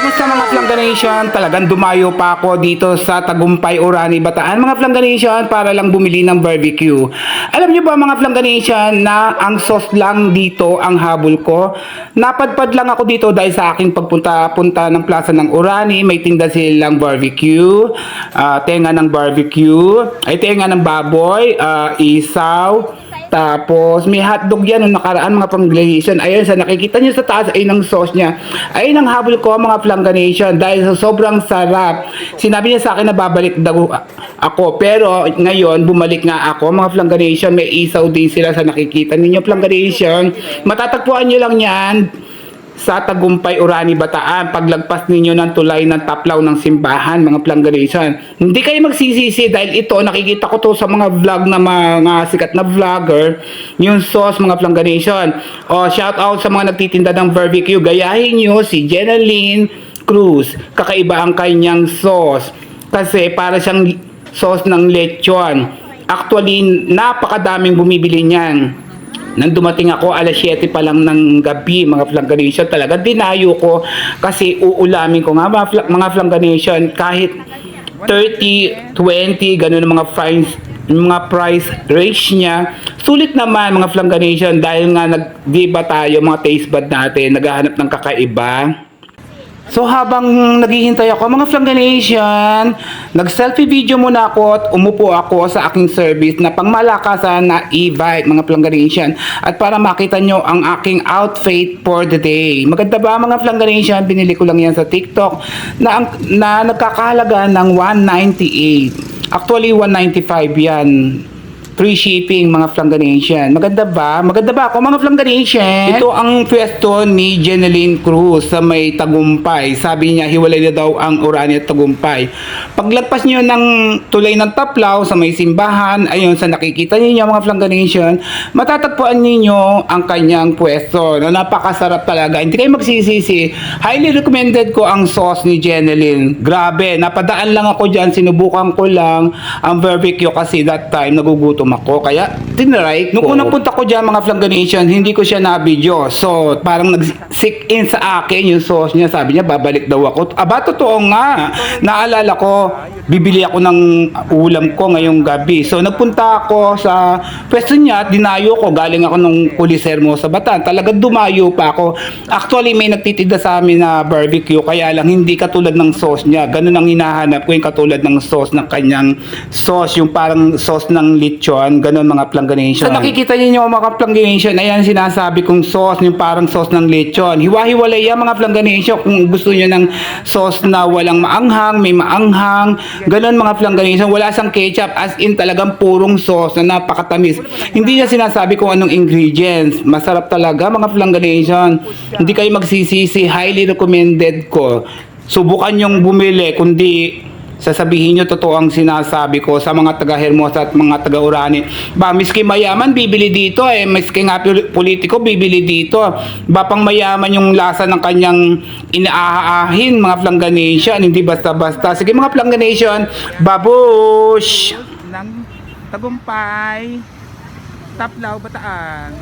Kamusta mga Flangganation? Talagang dumayo pa ako dito sa Tagumpay, Orani, Bataan mga Flangganation para lang bumili ng barbecue. Alam niyo ba mga Flangganation na ang sauce lang dito ang habol ko? Napadpad lang ako dito dahil sa aking pagpunta ng plaza ng Orani. May tinda silang barbecue, tenga ng barbecue, ay tenga ng baboy, isaw. Tapos, may hotdog yan nung nakaraan mga Flangganation. Ayun, sa nakikita nyo sa taas ay ng sauce niya. Ayun ang habol ko mga Flangganation dahil sa sobrang sarap. Sinabi niya sa akin na babalik daw ako. Pero ngayon, bumalik nga ako mga Flangganation. May isaw din sila sa nakikita ninyo Flangganation. Matatagpuan nyo lang yan sa Tagumpay, Orani, Bataan. Paglagpas ninyo ng tulay ng taplaw ng simbahan, mga Flangganation. Hindi kayo magsisisi dahil ito, nakikita ko to sa mga vlog na mga sikat na vlogger, yung sauce, mga Flangganation. O, shout out sa mga nagtitinda ng barbecue. Gayahin nyo si Jeneline Cruz. Kakaiba ang kanyang sauce. Kasi para siyang sauce ng lechon. Actually, napakadaming bumibili niyan. Nang dumating ako, alas 7 pa lang ng gabi, mga Flangganation, talaga dinayo ko kasi uulamin ko nga mga Flangganation, kahit 30, 20, ganun ang mga price range niya. Sulit naman mga Flangganation dahil nga nag-diba tayo, mga taste bud natin, naghahanap ng kakaiba. So habang naghihintay ako mga Flangganation, nag-selfie video muna ako at umupo ako sa aking service na pangmalakasan na e-bike mga Flangganation at para makita nyo ang aking outfit for the day. Maganda ba mga Flangganation? Binili ko lang yan sa TikTok na nagkakahalaga ng 198. Actually 195 yan. Free shipping mga Flangganation. Maganda ba? Maganda ba ako mga Flangganation? Ito ang pwesto ni Jeneline Cruz sa may Tagumpay. Sabi niya hiwalay na daw ang Orani at Tagumpay. Paglagpas niyo ng tulay ng taplaw sa may simbahan, ayun sa nakikita niyo mga Flangganation, matatagpuan niyo ang kanyang pwesto na napakasarap talaga. Hindi kayo magsisisi. Highly recommended ko ang sauce ni Jeneline. Grabe, napadaan lang ako diyan, sinubukan ko lang ang barbecue kasi that time nagugutom ako, kaya tinry. Nung unang punta ko dyan mga Flangganation, hindi ko siya na-video. So, parang nag-sick in sa akin yung sauce niya. Sabi niya, babalik daw ako. Aba, totoo nga. Naalala ko, bibili ako ng ulam ko ngayong gabi. So, nagpunta ako sa pwesto niya at dinayo ko. Galing ako ng Pulisermo sa Bataan. Talagang dumayo pa ako. Actually, may nagtitinda sa amin na barbecue. Kaya lang, hindi katulad ng sauce niya. Ganun ang hinahanap ko, yung katulad ng sauce ng kanyang sauce. Yung parang sauce ng lechon. Ganon mga Flangganation. So nakikita niyo mga Flangganation, ayan sinasabi kong sauce, yung parang sauce ng lechon. Hiwa-hiwalay yan mga Flangganation. Kung gusto niyo ng sauce na walang maanghang, may maanghang, ganon mga Flangganation. Wala sang ketchup, as in talagang purong sauce na napakatamis. Hindi niya sinasabi kung anong ingredients. Masarap talaga mga Flangganation. Hindi kayo magsisisi, highly recommended ko. Subukan yung bumili, kundi sasabihin nyo totoo ang sinasabi ko sa mga taga-Hermosa at mga taga-Orani. Ba, miski mayaman, bibili dito eh. Miski nga politiko, bibili dito. Ba, pang mayaman yung lasa ng kanyang inaahahin, mga Flangganation. Hindi basta-basta. Sige mga Flangganation, babush! Ng Tagumpay, Taplaw, Bataan.